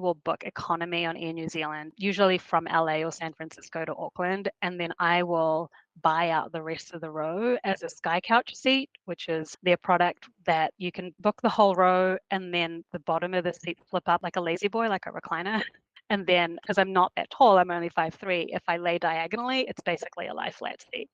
will book economy on Air New Zealand, usually from LA or San Francisco to Auckland, and then I will buy out the rest of the row as a Sky Couch seat, which is their product that you can book the whole row and then the bottom of the seat flip up like a lazy boy, like a recliner. And then, because I'm not that tall, I'm only 5'3", if I lay diagonally, it's basically a lie flat seat.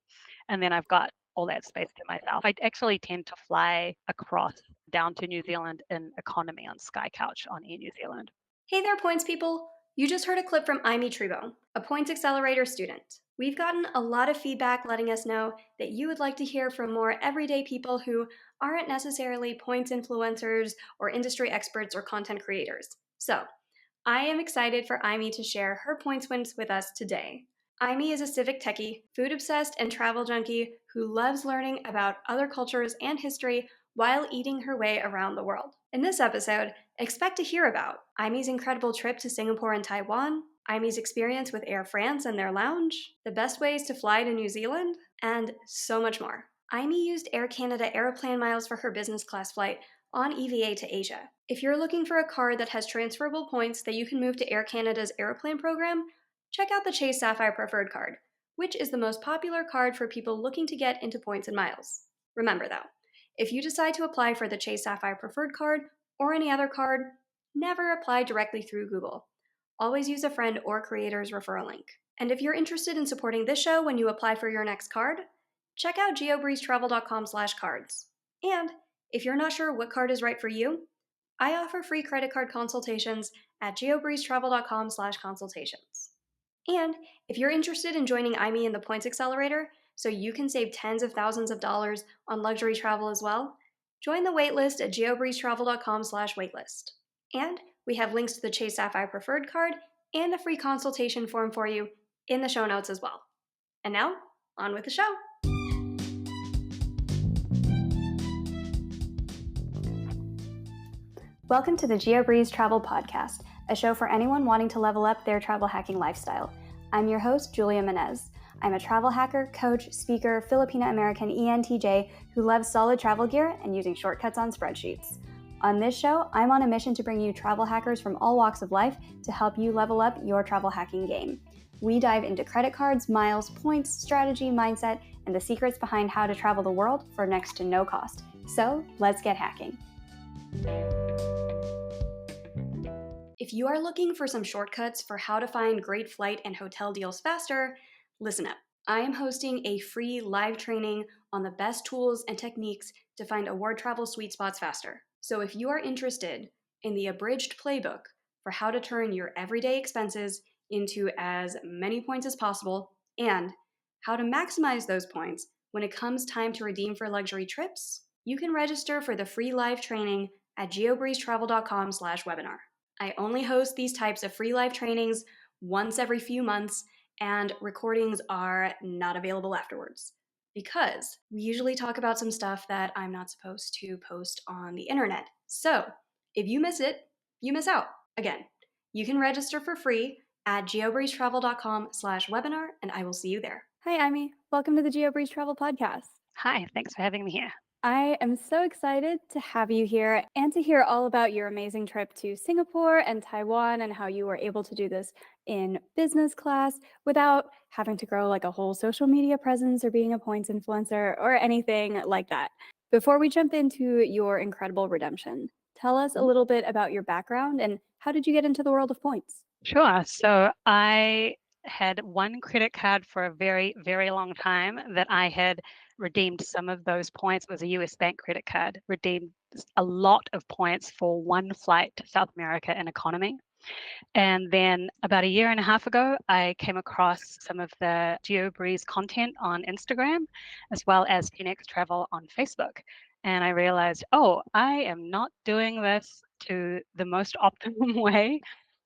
And then I've got all that space to myself. I actually tend to fly across down to New Zealand in economy on Sky Couch on Air New Zealand. Hey there, Points people! You just heard a clip from Imee Trebo, a Points Accelerator student. We've gotten a lot of feedback letting us know that you would like to hear from more everyday people who aren't necessarily points influencers or industry experts or content creators. So, I am excited for Imee to share her points wins with us today. Imee is a civic techie, food-obsessed, and travel junkie who loves learning about other cultures and history while eating her way around the world. In this episode, expect to hear about Imee's incredible trip to Singapore and Taiwan, Imee's experience with Air France and their lounge, the best ways to fly to New Zealand, and so much more. Imee used Air Canada Aeroplan miles for her business class flight on EVA to Asia. If you're looking for a card that has transferable points that you can move to Air Canada's Aeroplan program, check out the Chase Sapphire Preferred Card, which is the most popular card for people looking to get into points and miles. Remember though, if you decide to apply for the Chase Sapphire Preferred Card or any other card, never apply directly through Google. Always use a friend or creator's referral link. And if you're interested in supporting this show when you apply for your next card, check out geobreezetravel.com/cards. And if you're not sure what card is right for you, I offer free credit card consultations at geobreezetravel.com/consultations. And if you're interested in joining Imee in the Points Accelerator so you can save tens of thousands of dollars on luxury travel as well, join the waitlist at geobreezetravel.com/waitlist. And we have links to the Chase Sapphire Preferred Card and a free consultation form for you in the show notes as well. And now, on with the show. Welcome to the GeoBreeze Travel Podcast, a show for anyone wanting to level up their travel hacking lifestyle. I'm your host, Julia Menez. I'm a travel hacker, coach, speaker, Filipino-American ENTJ who loves solid travel gear and using shortcuts on spreadsheets. On this show, I'm on a mission to bring you travel hackers from all walks of life to help you level up your travel hacking game. We dive into credit cards, miles, points, strategy, mindset, and the secrets behind how to travel the world for next to no cost. So, let's get hacking. If you are looking for some shortcuts for how to find great flight and hotel deals faster, listen up. I am hosting a free live training on the best tools and techniques to find award travel sweet spots faster. So if you are interested in the abridged playbook for how to turn your everyday expenses into as many points as possible and how to maximize those points when it comes time to redeem for luxury trips, you can register for the free live training at geobreezetravel.com/webinar. I only host these types of free live trainings once every few months, and recordings are not available afterwards because we usually talk about some stuff that I'm not supposed to post on the internet. So if you miss it, you miss out. Again, you can register for free at geobreezetravel.com/webinar, and I will see you there. Hi, Imee. Welcome to the GeoBreeze Travel Podcast. Hi, thanks for having me here. I am so excited to have you here and to hear all about your amazing trip to Singapore and Taiwan and how you were able to do this in business class without having to grow like a whole social media presence or being a points influencer or anything like that. Before we jump into your incredible redemption, tell us a little bit about your background and how did you get into the world of points? Sure. So I had one credit card for a very, very long time that I had redeemed some of those points. It was a US bank credit card, redeemed a lot of points for one flight to South America in economy. And then about a year and a half ago, I came across some of the GeoBreeze content on Instagram, as well as Phoenix Travel on Facebook. And I realized, oh, I am not doing this to the most optimum way.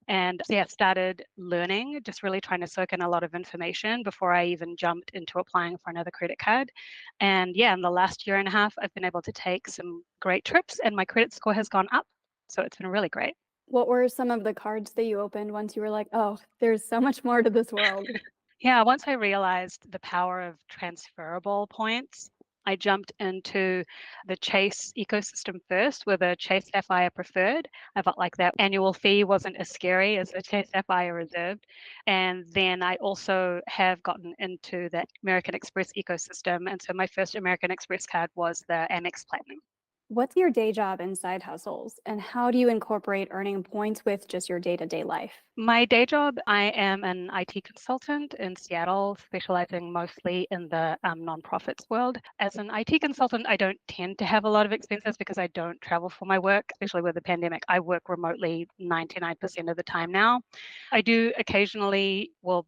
And yeah, started learning, just really trying to soak in a lot of information before I even jumped into applying for another credit card. And yeah, in the last year and a half, I've been able to take some great trips and my credit score has gone up. So it's been really great. What were some of the cards that you opened once you were like, oh, there's so much more to this world? Yeah, once I realized the power of transferable points, I jumped into the Chase ecosystem first with a Chase Sapphire Preferred. I felt like that annual fee wasn't as scary as the Chase Sapphire Reserved. And then I also have gotten into the American Express ecosystem. And so my first American Express card was the Amex Platinum. What's your day job and side hustles, and how do you incorporate earning points with just your day-to-day life? My day job, I am an IT consultant in Seattle, specializing mostly in the nonprofits world. As an IT consultant, I don't tend to have a lot of expenses because I don't travel for my work, especially with the pandemic. I work remotely 99% of the time now. I do occasionally will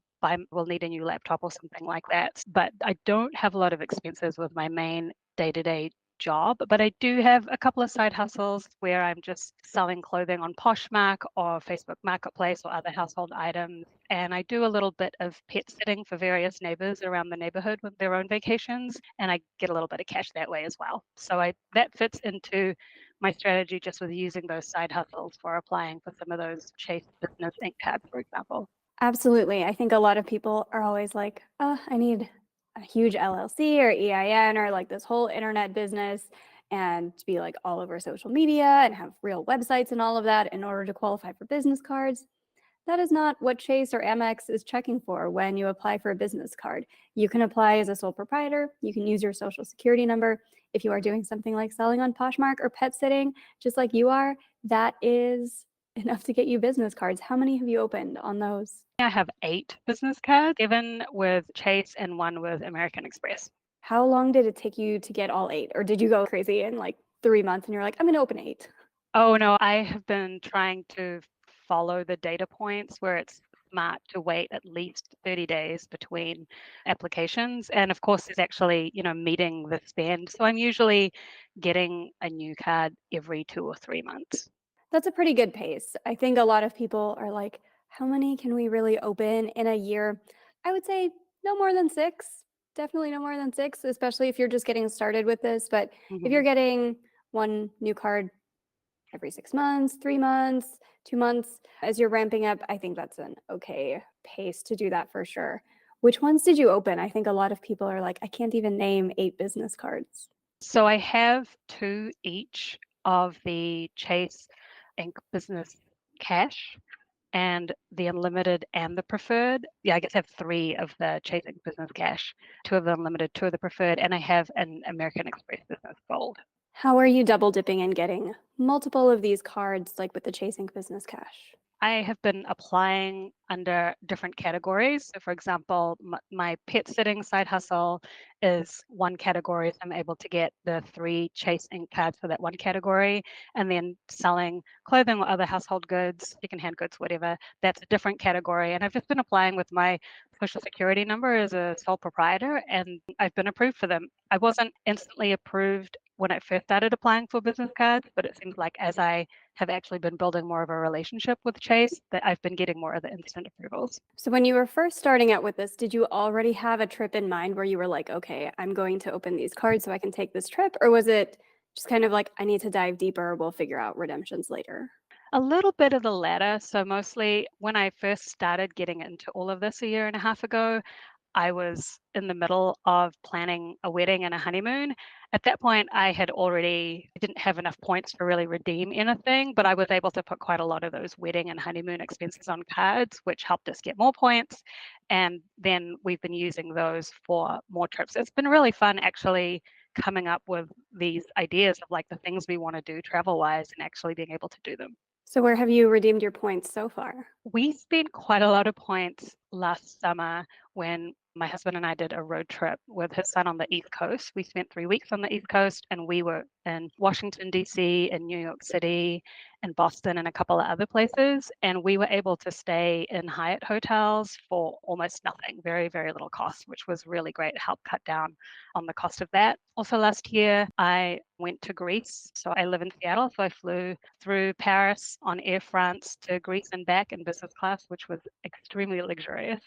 need a new laptop or something like that, but I don't have a lot of expenses with my main day-to-day job, but I do have a couple of side hustles where I'm just selling clothing on Poshmark or Facebook Marketplace or other household items. And I do a little bit of pet sitting for various neighbors around the neighborhood with their own vacations, and I get a little bit of cash that way as well. So that fits into my strategy just with using those side hustles for applying for some of those Chase Business Inc. cards, for example. Absolutely. I think a lot of people are always like, oh, I need a huge LLC or EIN or like this whole internet business and to be like all over social media and have real websites and all of that in order to qualify for business cards. That is not what Chase or Amex is checking for when you apply for a business card. You can apply as a sole proprietor. You can use your social security number. If you are doing something like selling on Poshmark or pet sitting, just like you are, that is enough to get you business cards. How many have you opened on those? I have 8 business cards, 7 with Chase and 1 with American Express. How long did it take you to get all 8? Or did you go crazy in like 3 months and you're like, I'm going to open 8? Oh, no, I have been trying to follow the data points where it's smart to wait at least 30 days between applications. And of course, it's actually, meeting the spend. So I'm usually getting a new card every 2 or 3 months. That's a pretty good pace. I think a lot of people are like, how many can we really open in a year? I would say no more than 6. Definitely no more than 6, especially if you're just getting started with this. But if you're getting one new card every 6 months, 3 months, 2 months, as you're ramping up, I think that's an okay pace to do that for sure. Which ones did you open? I think a lot of people are like, I can't even name 8 business cards. So I have 2 each of the Chase Inc. Business Cash and the Unlimited and the Preferred. Yeah, I guess I have 3 of the Chase Inc. Business Cash, 2 of the Unlimited, 2 of the Preferred, and I have an American Express Business Gold. How are you double dipping and getting multiple of these cards, like with the Chase Ink Business Cash? I have been applying under different categories. So, for example, my pet sitting side hustle is one category. So I'm able to get the 3 Chase Ink cards for that one category. And then selling clothing or other household goods, secondhand goods, whatever, that's a different category. And I've just been applying with my social security number as a sole proprietor, and I've been approved for them. I wasn't instantly approved when I first started applying for business cards, but it seems like as I have actually been building more of a relationship with Chase that I've been getting more of the instant approvals. So when you were first starting out with this, did you already have a trip in mind where you were like, okay, I'm going to open these cards so I can take this trip? Or was it just kind of like, I need to dive deeper, we'll figure out redemptions later? A little bit of the latter. So mostly when I first started getting into all of this a year and a half ago, I was in the middle of planning a wedding and a honeymoon. At that point, I didn't have enough points to really redeem anything, but I was able to put quite a lot of those wedding and honeymoon expenses on cards, which helped us get more points. And then we've been using those for more trips. It's been really fun actually coming up with these ideas of like the things we want to do travel wise and actually being able to do them. So where have you redeemed your points so far? We spent quite a lot of points last summer when my husband and I did a road trip with his son on the East Coast. We spent 3 weeks on the East Coast and we were in Washington, D.C., and New York City, and Boston, and a couple of other places. And we were able to stay in Hyatt hotels for almost nothing, very, very little cost, which was really great, helped cut down on the cost of that. Also, last year, I went to Greece. So I live in Seattle. So I flew through Paris on Air France to Greece and back in business class, which was extremely luxurious.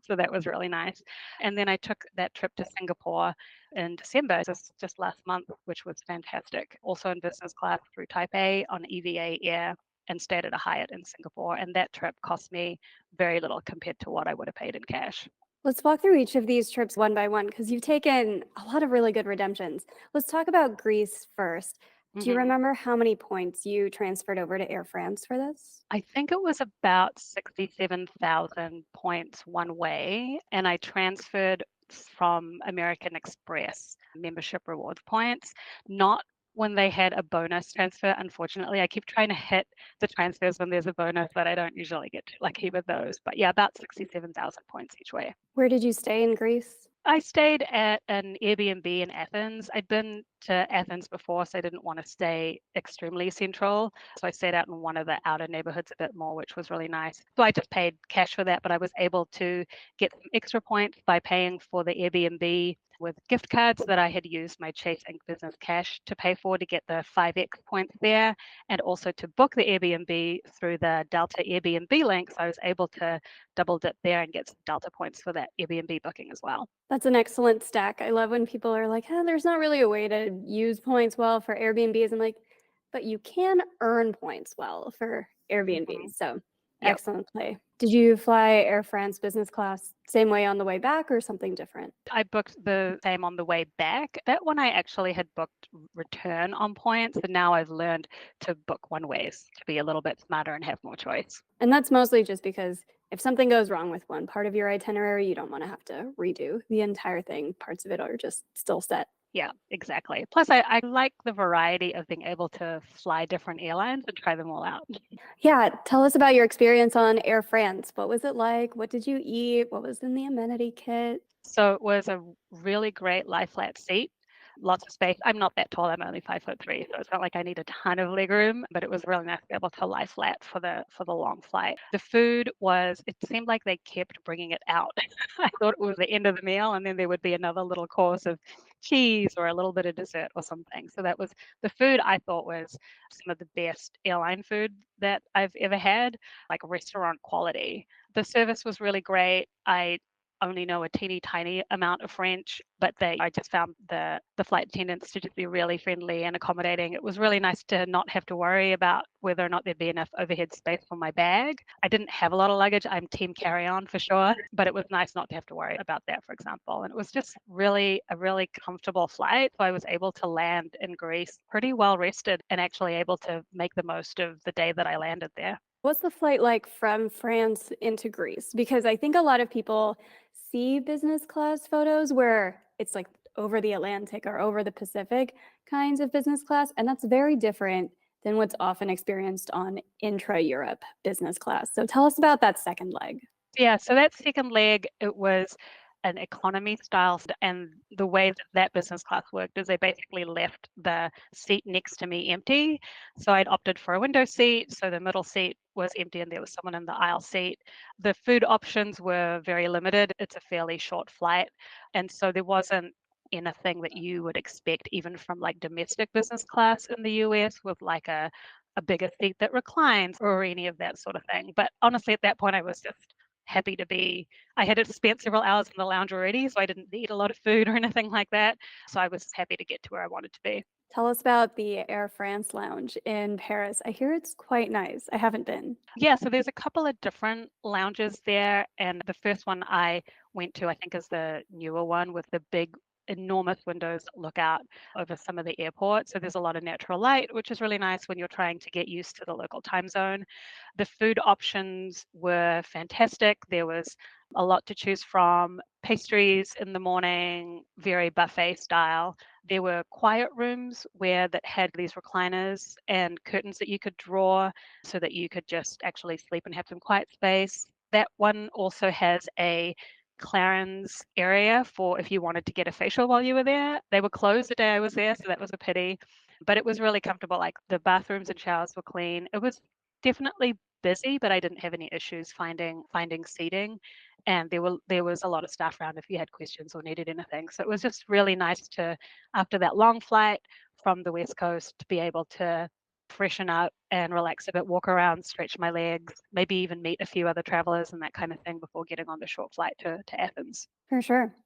So that was really nice. And then I took that trip to Singapore in December, just last month, which was fantastic. Also in business class through Taipei on EVA Air and stayed at a Hyatt in Singapore. And that trip cost me very little compared to what I would have paid in cash. Let's walk through each of these trips one by one because you've taken a lot of really good redemptions. Let's talk about Greece first. Do you Mhm. remember how many points you transferred over to Air France for this? I think it was about 67,000 points one way, and I transferred from American Express membership rewards points, not when they had a bonus transfer. Unfortunately, I keep trying to hit the transfers when there's a bonus, but I don't usually get lucky with those. But yeah, about 67,000 points each way. Where did you stay in Greece? I stayed at an Airbnb in Athens. I'd been to Athens before, so I didn't want to stay extremely central. So I stayed out in one of the outer neighborhoods a bit more, which was really nice. So I just paid cash for that, but I was able to get some extra points by paying for the Airbnb with gift cards that I had used my Chase Inc. Business Cash to pay for to get the 5x points there, and also to book the Airbnb through the Delta Airbnb link. So I was able to double dip there and get some Delta points for that Airbnb booking as well. That's an excellent stack. I love when people are like, there's not really a way to use points well for Airbnbs. I'm like, but you can earn points well for Mhm. Airbnbs. So Yep. excellent play. Did you fly Air France business class same way on the way back or something different? I booked the same on the way back. That one I actually had booked return on points, and now I've learned to book one ways to be a little bit smarter and have more choice. And that's mostly just because if something goes wrong with one part of your itinerary, you don't want to have to redo the entire thing. Parts of it are just still set. Yeah, exactly. Plus, I like the variety of being able to fly different airlines and try them all out. Yeah, tell us about your experience on Air France. What was it like? What did you eat? What was in the amenity kit? So it was a really great lie flat seat, lots of space. I'm not that tall. I'm only 5'3", so it's not like I need a ton of leg room. But it was really nice to be able to lie flat for the long flight. The food was. It seemed like they kept bringing it out. I thought it was the end of the meal, and then there would be another little course of cheese or a little bit of dessert or something. So that was the food. I thought was some of the best airline food that I've ever had, like restaurant quality. The service was really great. I only know a teeny tiny amount of French, but I just found the flight attendants to just be really friendly and accommodating. It was really nice to not have to worry about whether or not there'd be enough overhead space for my bag. I didn't have a lot of luggage. I'm team carry on for sure, but it was nice not to have to worry about that, for example. And it was just really a really comfortable flight. So I was able to land in Greece pretty well rested and actually able to make the most of the day that I landed there. What's the flight like from France into Greece? Because I think a lot of people see business class photos where it's like over the Atlantic or over the Pacific kinds of business class, and that's very different than what's often experienced on intra-Europe business class. So tell us about that second leg. Yeah, so that second leg, it was an economy style, and the way that that business class worked is they basically left the seat next to me empty. So I'd opted for a window seat, so the middle seat was empty and there was someone in the aisle seat. The food options were very limited. It's a fairly short flight, and so there wasn't anything that you would expect even from like domestic business class in the US with like a bigger seat that reclines or any of that sort of thing. But honestly, at that point, I was just happy to be. I had spent several hours in the lounge already, so I didn't need a lot of food or anything like that. So I was happy to get to where I wanted to be. Tell us about the Air France lounge in Paris. I hear it's quite nice. I haven't been. Yeah, so there's a couple of different lounges there. And the first one I went to, I think, is the newer one with the big, enormous windows that look out over some of the airport. So there's a lot of natural light, which is really nice when you're trying to get used to the local time zone. The food options were fantastic. There was a lot to choose from. Pastries in the morning, very buffet style. There were quiet rooms that had these recliners and curtains that you could draw so that you could just actually sleep and have some quiet space. That one also has a Clarins area for if you wanted to get a facial while you were there. They were closed the day I was there, so that was a pity. But it was really comfortable. Like the bathrooms and showers were clean. It was definitely busy, but I didn't have any issues finding seating. And there was a lot of staff around if you had questions or needed anything. So it was just really nice to, after that long flight from the West Coast, to be able to freshen up and relax a bit, walk around, stretch my legs, maybe even meet a few other travelers and that kind of thing before getting on the short flight to Athens. For sure.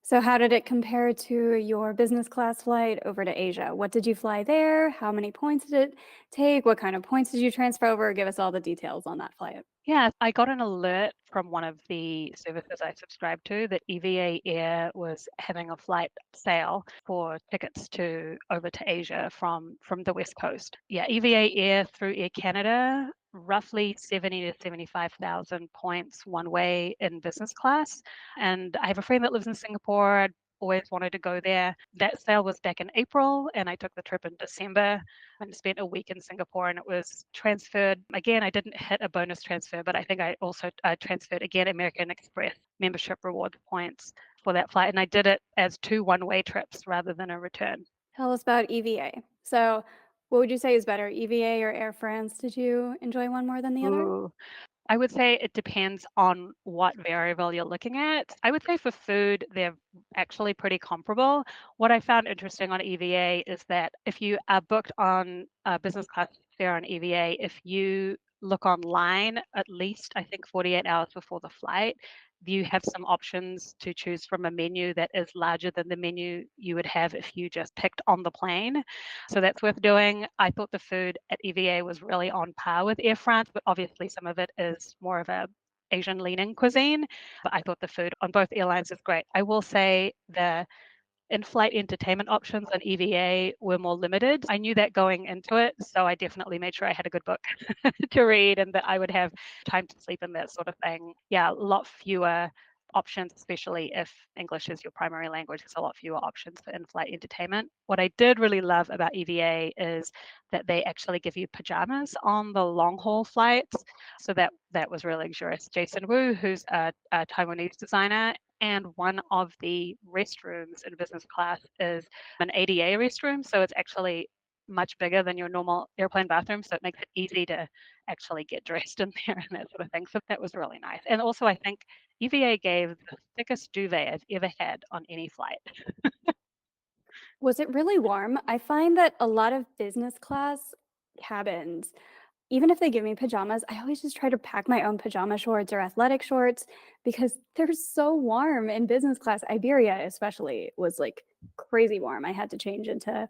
So how did it compare to your business class flight over to Asia? What did you fly there? How many points did it take? What kind of points did you transfer over? Give us all the details on that flight. Yeah, I got an alert from one of the services I subscribed to that EVA Air was having a flight sale for tickets to over to Asia from the West Coast. Yeah, EVA Air through Air Canada, roughly 70 to 75,000 points one way in business class. And I have a friend that lives in Singapore. I'd always wanted to go there. That sale was back in April, and I took the trip in December and spent a week in Singapore, and it was transferred. Again, I didn't hit a bonus transfer, but I think I also transferred again American Express membership reward points for that flight. And I did it as two one-way trips rather than a return. Tell us about EVA. So, what would you say is better, EVA or Air France? Did you enjoy one more than the other? Ooh. I would say it depends on what variable you're looking at. I would say for food, they're actually pretty comparable. What I found interesting on EVA is that if you are booked on a business class fare on EVA, if you look online at least, I think 48 hours before the flight, you have some options to choose from a menu that is larger than the menu you would have if you just picked on the plane. So that's worth doing. I thought the food at EVA was really on par with Air France, but obviously some of it is more of a Asian leaning cuisine. But I thought the food on both airlines is great. I will say the in-flight entertainment options on EVA were more limited. I knew that going into it, so I definitely made sure I had a good book to read and that I would have time to sleep and that sort of thing. Yeah, a lot fewer options, especially if English is your primary language. There's a lot fewer options for in-flight entertainment. What I did really love about EVA is that they actually give you pajamas on the long-haul flights. So that was really luxurious. Jason Wu, who's a Taiwanese designer, and one of the restrooms in business class is an ADA restroom. So it's actually much bigger than your normal airplane bathroom. So it makes it easy to actually get dressed in there and that sort of thing. So that was really nice. And also, I think EVA gave the thickest duvet I've ever had on any flight. Was it really warm? I find that a lot of business class cabins, even if they give me pajamas, I always just try to pack my own pajama shorts or athletic shorts because they're so warm in business class. Iberia, especially, was like crazy warm. I had to change into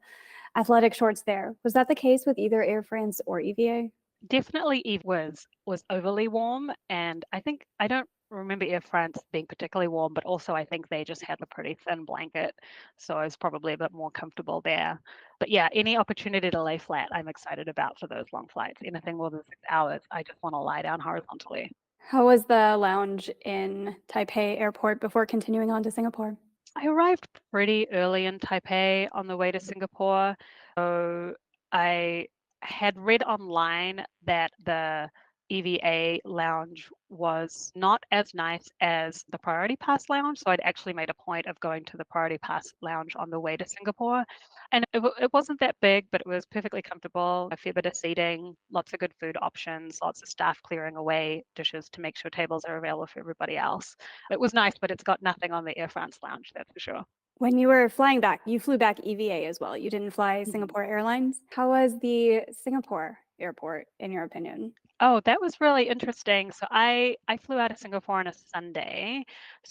athletic shorts there. Was that the case with either Air France or EVA? Definitely Eve was overly warm, and I don't remember Air France being particularly warm, but also I think they just had a pretty thin blanket, so I was probably a bit more comfortable there. But yeah, any opportunity to lay flat, I'm excited about for those long flights. Anything more than 6 hours, I just want to lie down horizontally. How was the lounge in Taipei airport before continuing on to Singapore? I arrived pretty early in Taipei on the way to Singapore. So I had read online that the EVA lounge was not as nice as the Priority Pass lounge. So I'd actually made a point of going to the Priority Pass lounge on the way to Singapore. And it wasn't that big, but it was perfectly comfortable, a fair bit of seating, lots of good food options, lots of staff clearing away dishes to make sure tables are available for everybody else. It was nice, but it's got nothing on the Air France lounge, that's for sure. When you were flying back, you flew back EVA as well. You didn't fly Mhm. Singapore Airlines. How was the Singapore airport, in your opinion? Oh, that was really interesting. So I flew out of Singapore on a Sunday.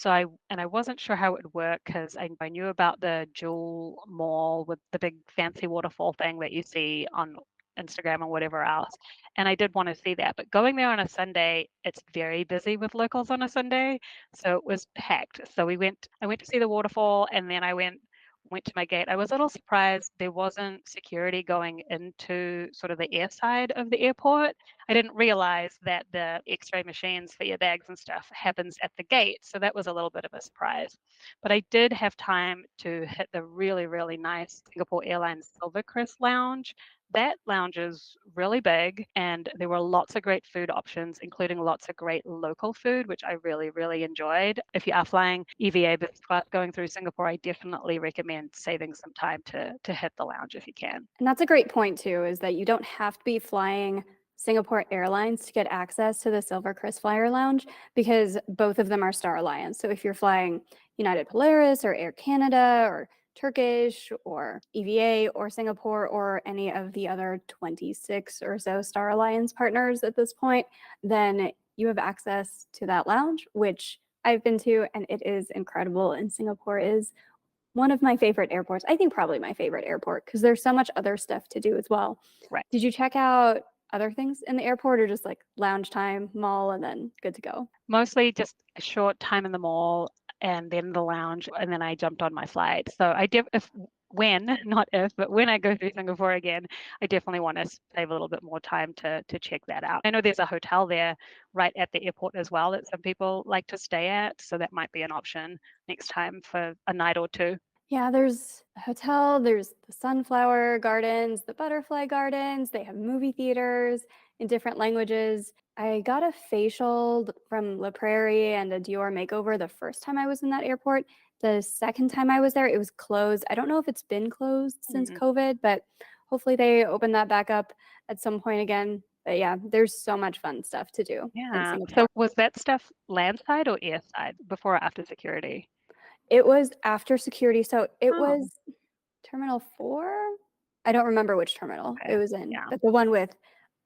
I wasn't sure how it would work because I knew about the Jewel Mall with the big fancy waterfall thing that you see on Instagram and whatever else. And I did want to see that. But going there on a Sunday, it's very busy with locals on a Sunday. So it was packed. So I went to see the waterfall and then I went to my gate. I was a little surprised there wasn't security going into sort of the air side of the airport. I didn't realize that the x-ray machines for your bags and stuff happens at the gate. So that was a little bit of a surprise. But I did have time to hit the really, really nice Singapore Airlines Silvercrest Lounge. That lounge is really big and there were lots of great food options, including lots of great local food, which I really, really enjoyed. If you are flying EVA business class going through Singapore, I definitely recommend saving some time to hit the lounge if you can. And that's a great point too, is that you don't have to be flying Singapore Airlines to get access to the Silvercrest Flyer Lounge because both of them are Star Alliance. So if you're flying United Polaris or Air Canada or Turkish or EVA or Singapore or any of the other 26 or so Star Alliance partners at this point, then you have access to that lounge, which I've been to, and it is incredible. And Singapore is one of my favorite airports. I think probably my favorite airport because there's so much other stuff to do as well. Right. Did you check out other things in the airport, or just like lounge time, mall, and then good to go? Mostly just a short time in the mall and then the lounge, and then I jumped on my flight. So when, not if, but when I go through Singapore again, I definitely want to save a little bit more time to check that out. I know there's a hotel there right at the airport as well that some people like to stay at, so that might be an option next time for a night or two. Yeah, there's a hotel, there's the sunflower gardens, the butterfly gardens, they have movie theaters in different languages. I got a facial from La Prairie and a Dior makeover the first time I was in that airport. The second time I was there, it was closed. I don't know if it's been closed since COVID, but hopefully they open that back up at some point again. But yeah, there's so much fun stuff to do in Yeah. Singapore. So was that stuff landside or airside before or after security? It was after security, so it Oh, was Terminal 4? I don't remember which terminal it okay. was in, Yeah. but the one with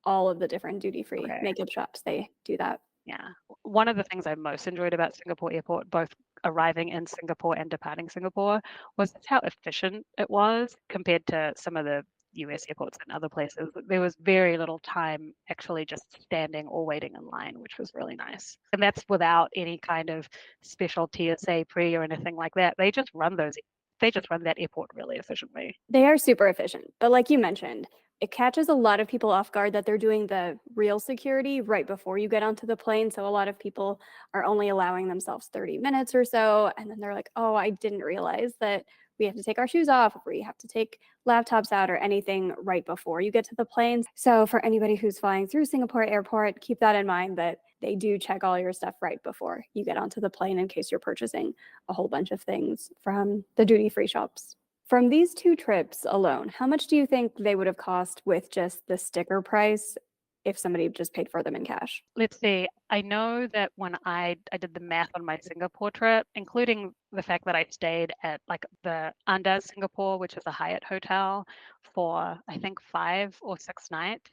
all of the different duty-free Okay. makeup shops, they do that. Yeah. One of the things I most enjoyed about Singapore Airport, both arriving in Singapore and departing Singapore, was just how efficient it was compared to some of the US airports and other places. There was very little time actually just standing or waiting in line, which was really nice. And that's without any kind of special TSA pre or anything like that. They just run that airport really efficiently. They are super efficient, but like you mentioned, it catches a lot of people off guard that they're doing the real security right before you get onto the plane, so a lot of people are only allowing themselves 30 minutes or so, and then they're like, "Oh, I didn't realize that we have to take our shoes off, or we have to take laptops out or anything right before you get to the plane." So for anybody who's flying through Singapore Airport, keep that in mind that they do check all your stuff right before you get onto the plane in case you're purchasing a whole bunch of things from the duty-free shops. From these 2 trips alone, how much do you think they would have cost with just the sticker price if somebody just paid for them in cash? Let's see. I know that when I did the math on my Singapore trip, including the fact that I stayed at like the Andaz Singapore, which is a Hyatt hotel, for I think 5 or 6 nights,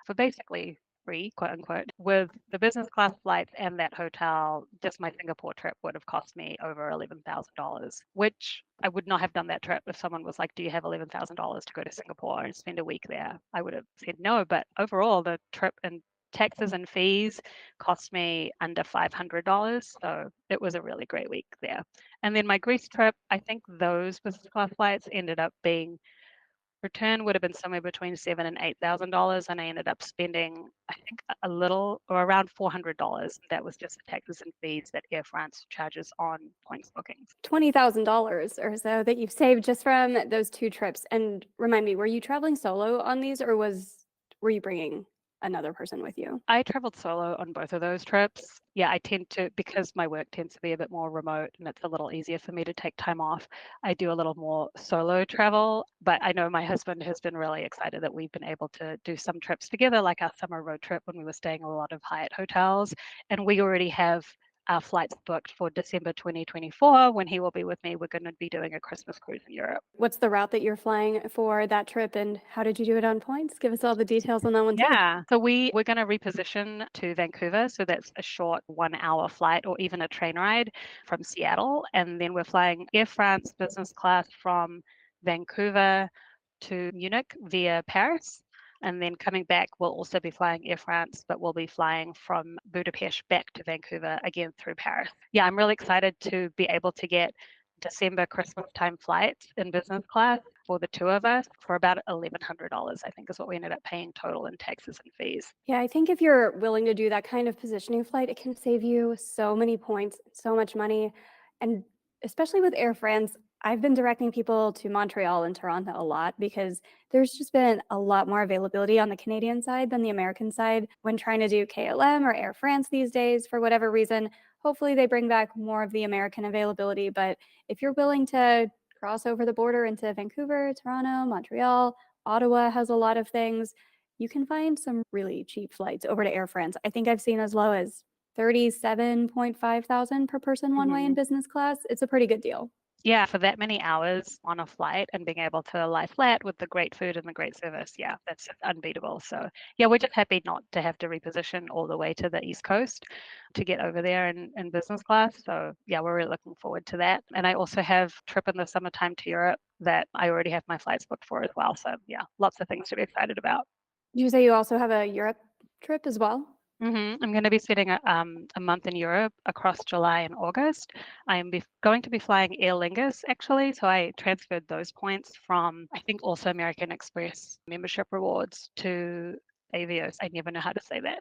for basically free, quote unquote, with the business class flights and that hotel, just my Singapore trip would have cost me over $11,000, which I would not have done that trip if someone was like, "Do you have $11,000 to go to Singapore and spend a week there?" I would have said no. But overall, the trip and taxes and fees cost me under $500. So it was a really great week there. And then my Greece trip, I think those business class flights ended up being return would have been somewhere between $7,000 and $8,000, and I ended up spending, I think, a little or around $400. That was just the taxes and fees that Air France charges on points bookings. $20,000 or so that you've saved just from those 2 trips. And remind me, were you traveling solo on these, or were you bringing another person with you? I traveled solo on both of those trips. Yeah, I tend to, because my work tends to be a bit more remote and it's a little easier for me to take time off, I do a little more solo travel. But I know my husband has been really excited that we've been able to do some trips together, like our summer road trip when we were staying in a lot of Hyatt hotels. And we already have our flights booked for December 2024. When he will be with me, we're going to be doing a Christmas cruise in Europe. What's the route that you're flying for that trip, and how did you do it on points? Give us all the details on that one too. Yeah. So we're going to reposition to Vancouver. So that's a short 1 hour flight or even a train ride from Seattle. And then we're flying Air France business class from Vancouver to Munich via Paris. And then coming back, we'll also be flying Air France, but we'll be flying from Budapest back to Vancouver again through Paris. Yeah, I'm really excited to be able to get December Christmas time flights in business class for the 2 of us for about $1,100, I think is what we ended up paying total in taxes and fees. Yeah, I think if you're willing to do that kind of positioning flight, it can save you so many points, so much money. And especially with Air France, I've been directing people to Montreal and Toronto a lot because there's just been a lot more availability on the Canadian side than the American side when trying to do KLM or Air France these days for whatever reason. Hopefully they bring back more of the American availability, but if you're willing to cross over the border into Vancouver, Toronto, Montreal, Ottawa has a lot of things, you can find some really cheap flights over to Air France. I think I've seen as low as 37.5 thousand per person one way in business class. It's a pretty good deal. Yeah, for that many hours on a flight and being able to lie flat with the great food and the great service, yeah, that's just unbeatable. So, yeah, we're just happy not to have to reposition all the way to the East Coast to get over there in business class. So, yeah, we're really looking forward to that. And I also have a trip in the summertime to Europe that I already have my flights booked for as well. So, yeah, lots of things to be excited about. Did you say you also have a Europe trip as well? I'm going to be spending a month in Europe across July and August. Going to be flying Aer Lingus actually, so I transferred those points from I think also American Express membership rewards to Avios. I never know how to say that.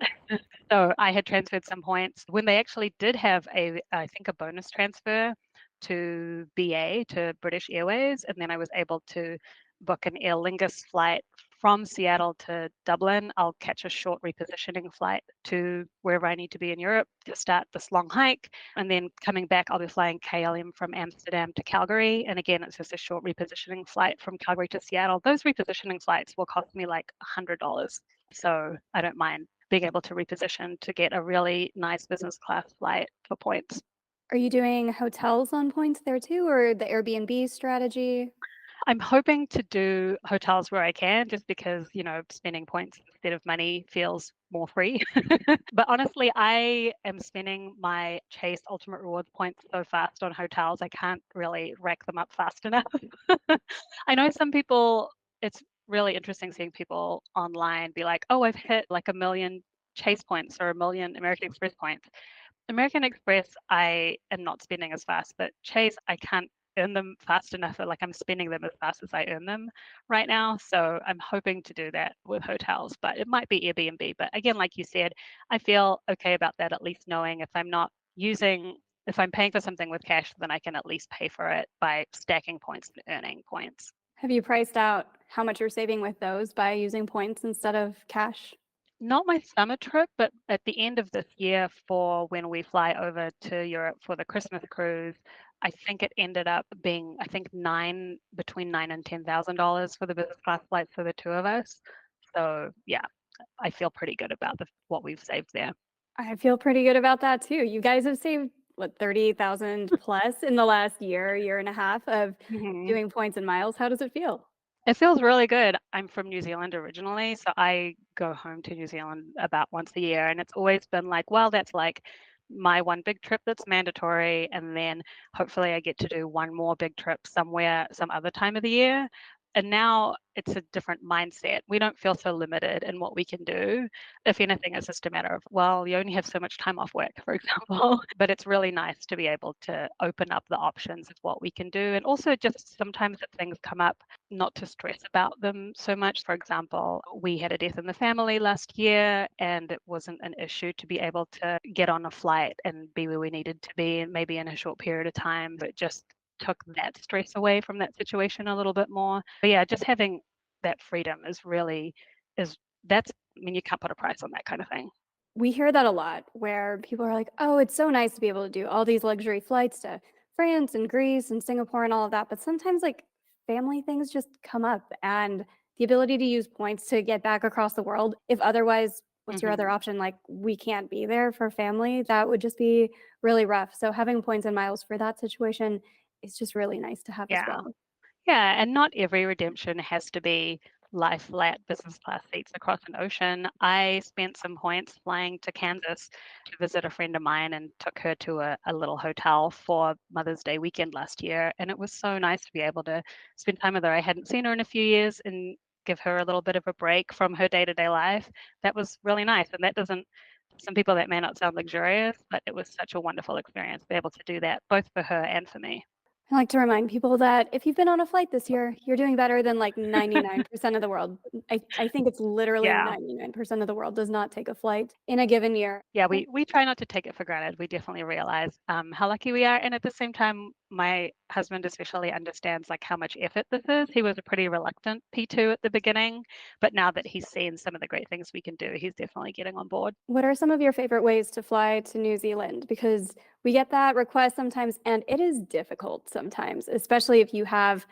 So I had transferred some points when they actually did have I think a bonus transfer to BA to British Airways, and then I was able to book an Aer Lingus flight from Seattle to Dublin. I'll catch a short repositioning flight to wherever I need to be in Europe to start this long hike. And then coming back, I'll be flying KLM from Amsterdam to Calgary. And again, it's just a short repositioning flight from Calgary to Seattle. Those repositioning flights will cost me like $100. So I don't mind being able to reposition to get a really nice business class flight for points. Are you doing hotels on points there too, or the Airbnb strategy? I'm hoping to do hotels where I can, just because, spending points instead of money feels more free. But honestly, I am spending my Chase Ultimate Rewards points so fast on hotels, I can't really rack them up fast enough. I know some people, it's really interesting seeing people online be like, oh, I've hit like 1 million Chase points or 1 million American Express points. American Express, I am not spending as fast, but Chase, I can't earn them fast enough. Or like I'm spending them as fast as I earn them right now. So I'm hoping to do that with hotels, but it might be Airbnb. But again, like you said, I feel okay about that, at least knowing if I'm paying for something with cash, then I can at least pay for it by stacking points and earning points. Have you priced out how much you're saving with those by using points instead of cash? Not my summer trip, but at the end of this year for when we fly over to Europe for the Christmas cruise, I think it ended up being, I think between $9,000 and $10,000 for the business class flights for the two of us. So yeah, I feel pretty good about what we've saved there. I feel pretty good about that too. You guys have saved what 38,000 plus in the last year and a half of Mhm. doing points and miles. How does it feel? It feels really good. I'm from New Zealand originally, so I go home to New Zealand about once a year. And it's always been like, well, that's like my one big trip that's mandatory. And then hopefully I get to do one more big trip somewhere, some other time of the year. And now it's a different mindset. We don't feel so limited in what we can do. If anything, it's just a matter of, well, you only have so much time off work, for example. But it's really nice to be able to open up the options of what we can do. And also, just sometimes that things come up, not to stress about them so much. For example, we had a death in the family last year, and it wasn't an issue to be able to get on a flight and be where we needed to be, and maybe in a short period of time. It just took that stress away from that situation a little bit more. But yeah, just having that freedom is that's I mean, you can't put a price on that kind of thing. We hear that a lot where people are like, oh, it's so nice to be able to do all these luxury flights to France and Greece and Singapore and all of that. But sometimes, like, family things just come up, and the ability to use points to get back across the world, if otherwise, what's your other Hmm. option? Like, we can't be there for family. That would just be really rough. So, having points and miles for that situation is just really nice to have as Yeah. well. Yeah, and not every redemption has to be lie flat business class seats across an ocean. I spent some points flying to Kansas to visit a friend of mine and took her to a little hotel for Mother's Day weekend last year. And it was so nice to be able to spend time with her. I hadn't seen her in a few years and give her a little bit of a break from her day-to-day life. That was really nice. And that doesn't, some people that may not sound luxurious, but it was such a wonderful experience to be able to do that both for her and for me. I like to remind people that if you've been on a flight this year, you're doing better than like 99% of the world. I think it's literally Yeah. 99% of the world does not take a flight in a given year. Yeah, we try not to take it for granted. We definitely realize how lucky we are, and at the same time, my husband especially understands like how much effort this is. He was a pretty reluctant P2 at the beginning, but now that he's seen some of the great things we can do, he's definitely getting on board. What are some of your favorite ways to fly to New Zealand? Because we get that request sometimes, and it is difficult sometimes, especially if you have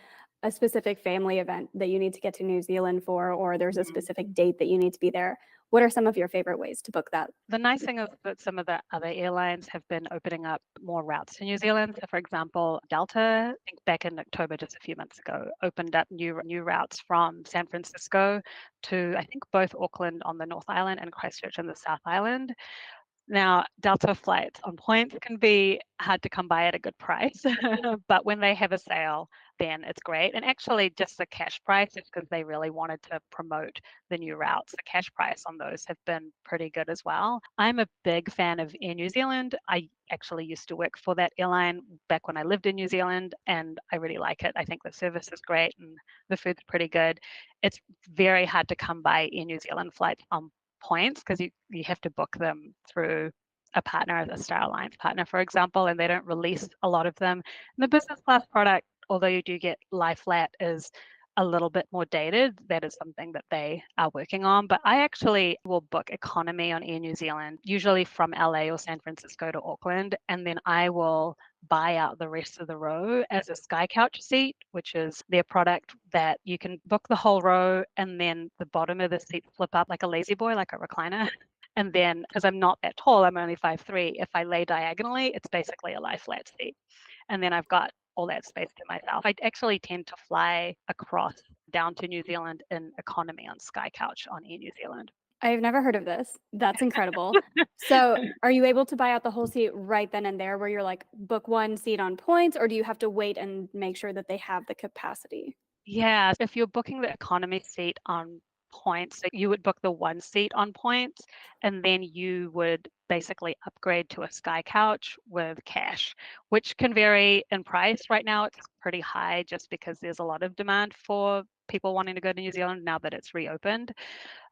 a specific family event that you need to get to New Zealand for, or there's a Mhm. specific date that you need to be there. What are some of your favorite ways to book that? The nice thing is that some of the other airlines have been opening up more routes to New Zealand. So, for example, Delta, I think back in October, just a few months ago, opened up new routes from San Francisco to I think both Auckland on the North Island and Christchurch on the South Island. Now, Delta flights on Points can be hard to come by at a good price, but when they have a sale, then it's great. And actually, just the cash price is because they really wanted to promote the new routes. The cash price on those have been pretty good as well. I'm a big fan of Air New Zealand. I actually used to work for that airline back when I lived in New Zealand, and I really like it. I think the service is great and the food's pretty good. It's very hard to come by Air New Zealand flights on Points because you have to book them through a partner, a Star Alliance partner, for example, and they don't release a lot of them. And the business class product, although you do get lie flat, is a little bit more dated. That is something that they are working on. But I actually will book economy on Air New Zealand, usually from LA or San Francisco to Auckland, and then I will buy out the rest of the row as a sky couch seat, which is their product that you can book the whole row and then the bottom of the seat flip up like a lazy boy, like a recliner. And then, because I'm not that tall, I'm only 5'3", if I lay diagonally, it's basically a lie flat seat. And then I've got all that space to myself. I actually tend to fly across down to New Zealand in economy on Sky Couch on Air New Zealand. I've never heard of this. That's incredible. So are you able to buy out the whole seat right then and there where you're like, book one seat on Points, or do you have to wait and make sure that they have the capacity? Yeah, if you're booking the economy seat on Points, so you would book the one seat on Points, and then you would basically upgrade to a Sky Couch with cash, which can vary in price. Right now, it's pretty high just because there's a lot of demand for people wanting to go to New Zealand now that it's reopened.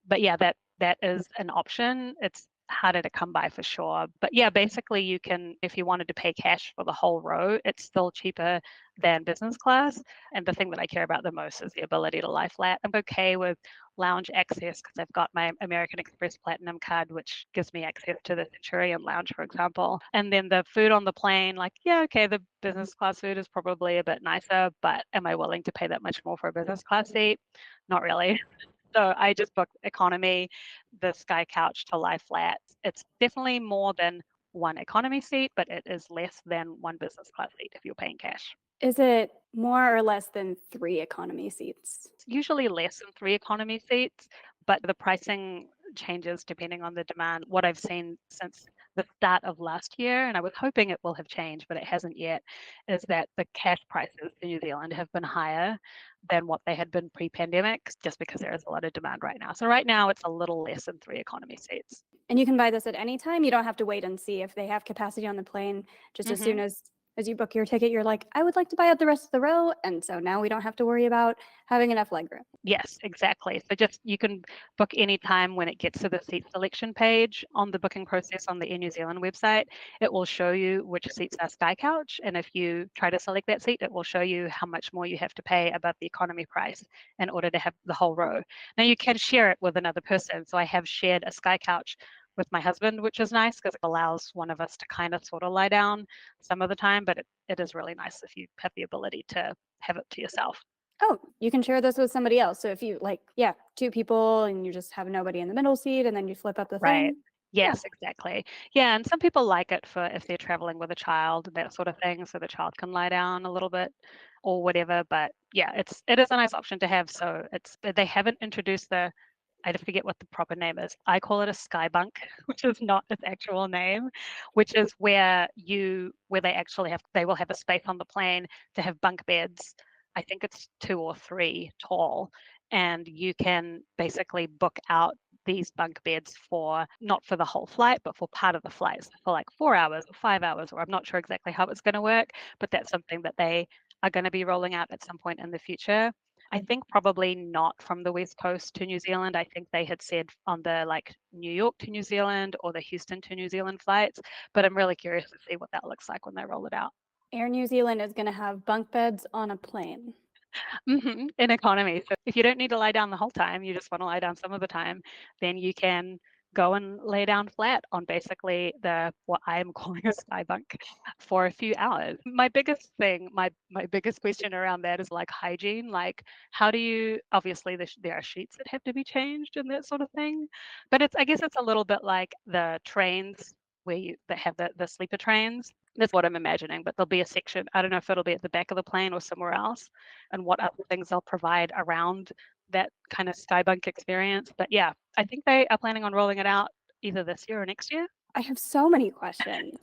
But yeah, that is an option. It's harder to come by for sure. But yeah, basically you can, if you wanted to pay cash for the whole row, it's still cheaper than business class. And the thing that I care about the most is the ability to lie flat. I'm okay with lounge access because I've got my American Express Platinum card, which gives me access to the Centurion Lounge, for example. And then the food on the plane, like, yeah, okay, the business class food is probably a bit nicer, but am I willing to pay that much more for a business class seat? Not really. So I just booked economy, the Sky Couch to lie flat. It's definitely more than one economy seat, but it is less than one business class seat if you're paying cash. Is it more or less than 3 economy seats? It's usually less than 3 economy seats, but the pricing changes depending on the demand. What I've seen since the start of last year, and I was hoping it will have changed, but it hasn't yet, is that the cash prices in New Zealand have been higher than what they had been pre-pandemic, just because there is a lot of demand right now. So right now it's a little less than 3 economy seats. And you can buy this at any time. You don't have to wait and see if they have capacity on the plane. Just as soon as you book your ticket, you're like, I would like to buy out the rest of the row. And so now we don't have to worry about having enough legroom. Yes, exactly. So just you can book any time when it gets to the seat selection page on the booking process on the Air New Zealand website. It will show you which seats are Sky Couch. And if you try to select that seat, it will show you how much more you have to pay above the economy price in order to have the whole row. Now you can share it with another person. So I have shared a Sky Couch with my husband, which is nice because it allows one of us to kind of sort of lie down some of the time, but it is really nice if you have the ability to have it to yourself. Oh, you can share this with somebody else. So if you like, yeah, 2 people and you just have nobody in the middle seat and then you flip up the Right. thing. Yes, exactly. Yeah, and some people like it for if they're traveling with a child, that sort of thing, so the child can lie down a little bit or whatever. But yeah, it is a nice option to have. So they haven't introduced I forget what the proper name is. I call it a sky bunk, which is not its actual name, which is where they will have a space on the plane to have bunk beds. I think it's 2 or 3 tall, and you can basically book out these bunk beds for not for the whole flight, but for part of the flight, so for like 4 hours or 5 hours, or I'm not sure exactly how it's going to work, but that's something that they are going to be rolling out at some point in the future. I think probably not from the West Coast to New Zealand. I think they had said on the like New York to New Zealand or the Houston to New Zealand flights, but I'm really curious to see what that looks like when they roll it out. Air New Zealand is going to have bunk beds on a plane. In economy. So if you don't need to lie down the whole time, you just want to lie down some of the time, then you can go and lay down flat on basically what I am calling a sky bunk for a few hours. My biggest thing, my biggest question around that is like hygiene. Like, how do you? Obviously, there are sheets that have to be changed and that sort of thing, but I guess it's a little bit like the trains that have the sleeper trains. That's what I'm imagining, but there'll be a section. I don't know if it'll be at the back of the plane or somewhere else, and what other things they'll provide around that kind of skybunk experience. But yeah, I think they are planning on rolling it out either this year or next year. I have so many questions.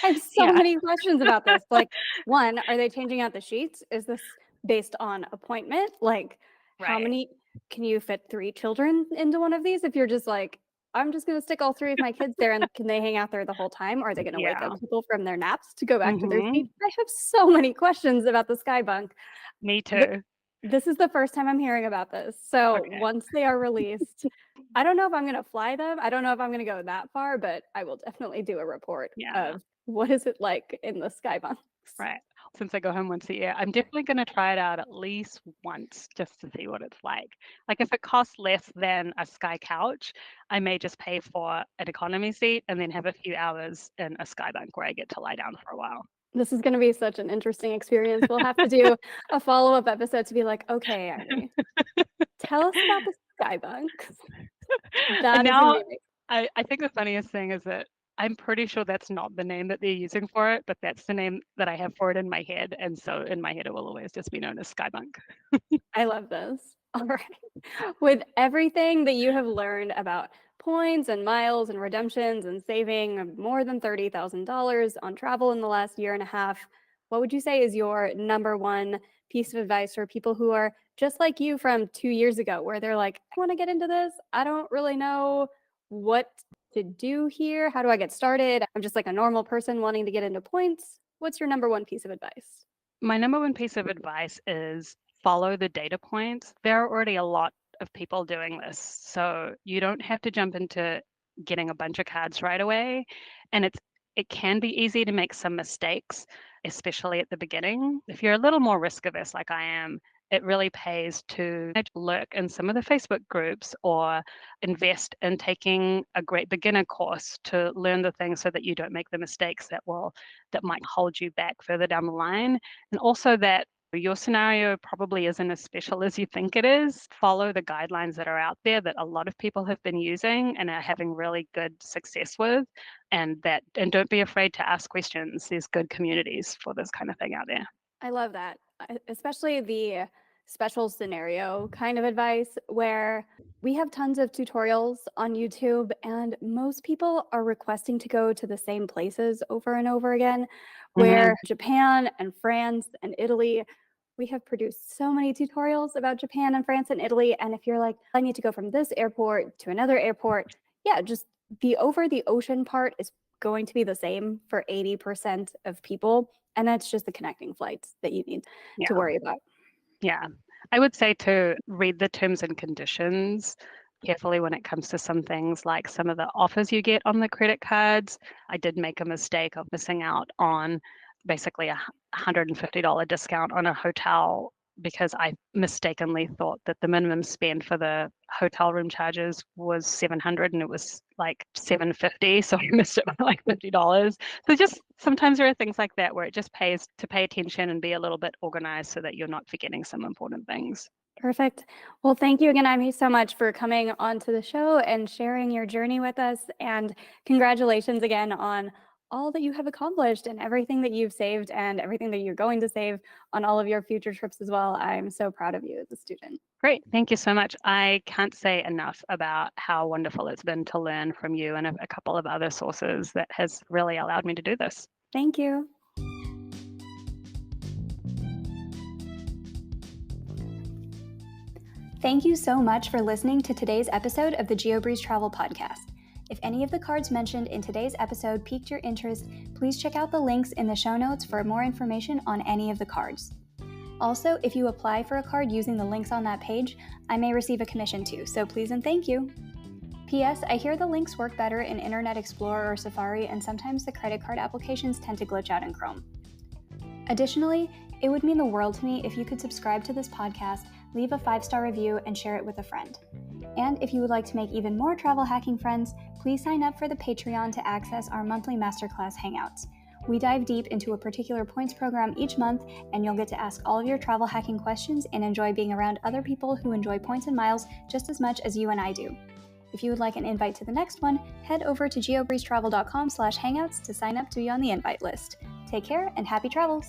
I have so Yeah. many questions about this. Like, one, are they changing out the sheets? Is this based on appointment? Like, how Right. many can you fit 3 children into one of these? If you're just like, I'm just gonna stick all 3 of my kids there, and can they hang out there the whole time? Or are they gonna wake Yeah. up people from their naps to go back to their Mhm. seats? I have so many questions about the sky bunk. Me Th too. this is the first time I'm hearing about this. So Okay. once they are released, I don't know if I'm gonna fly them. I don't know if I'm gonna go that far, but I will definitely do a report Yeah. of what is it like in the sky bunks. Right. Since I go home once a year, I'm definitely going to try it out at least once just to see what it's like. Like if it costs less than a sky couch, I may just pay for an economy seat and then have a few hours in a sky bunk where I get to lie down for a while. This is gonna be such an interesting experience. We'll have to do a follow-up episode to be like, "Okay, Imee, tell us about the sky bunks." And That is gonna now be amazing. I think the funniest thing is that I'm pretty sure that's not the name that they're using for it, but that's the name that I have for it in my head. And so in my head, it will always just be known as Skybunk. I love this. All right. With everything that you have learned about points and miles and redemptions and saving more than $30,000 on travel in the last year and a half, what would you say is your number one piece of advice for people who are just like you from 2 years ago, where they're like, I want to get into this. I don't really know what to do here. How do I get started? I'm just like a normal person wanting to get into points. What's your number one piece of advice? My number one piece of advice is follow the data points. There are already a lot of people doing this. So you don't have to jump into getting a bunch of cards right away. And it can be easy to make some mistakes, especially at the beginning. If you're a little more risk averse like I am, it really pays to lurk in some of the Facebook groups or invest in taking a great beginner course to learn the things so that you don't make the mistakes that might hold you back further down the line. And also that your scenario probably isn't as special as you think it is. Follow the guidelines that are out there that a lot of people have been using and are having really good success with. And don't be afraid to ask questions. There's good communities for this kind of thing out there. I love that, especially the special scenario kind of advice where we have tons of tutorials on YouTube and most people are requesting to go to the same places over and over again, where Japan and France and Italy, we have produced so many tutorials about Japan and France and Italy. And if you're like, I need to go from this airport to another airport, yeah, just the over the ocean part is going to be the same for 80% of people. And that's just the connecting flights that you need to Yeah. worry about. Yeah. I would say to read the terms and conditions carefully when it comes to some things like some of the offers you get on the credit cards. I did make a mistake of missing out on basically a $150 discount on a hotel because I mistakenly thought that the minimum spend for the hotel room charges was $700 and it was like $750. So I missed it by like $50. So just sometimes there are things like that where it just pays to pay attention and be a little bit organized so that you're not forgetting some important things. Perfect. Well, thank you again, Imee, so much for coming onto the show and sharing your journey with us. And congratulations again on all that you have accomplished and everything that you've saved and everything that you're going to save on all of your future trips as well. I'm so proud of you as a student. Great. Thank you so much. I can't say enough about how wonderful it's been to learn from you and a couple of other sources that has really allowed me to do this. Thank you. Thank you so much for listening to today's episode of the GeoBreeze Travel Podcast. If any of the cards mentioned in today's episode piqued your interest, please check out the links in the show notes for more information on any of the cards. Also, if you apply for a card using the links on that page, I may receive a commission too, so please and thank you. P.S. I hear the links work better in Internet Explorer or Safari, and sometimes the credit card applications tend to glitch out in Chrome. Additionally, it would mean the world to me if you could subscribe to this podcast, leave a 5-star review, and share it with a friend. And if you would like to make even more travel hacking friends, please sign up for the Patreon to access our monthly masterclass hangouts. We dive deep into a particular points program each month, and you'll get to ask all of your travel hacking questions and enjoy being around other people who enjoy points and miles just as much as you and I do. If you would like an invite to the next one, head over to geobreezetravel.com/hangouts to sign up to be on the invite list. Take care and happy travels!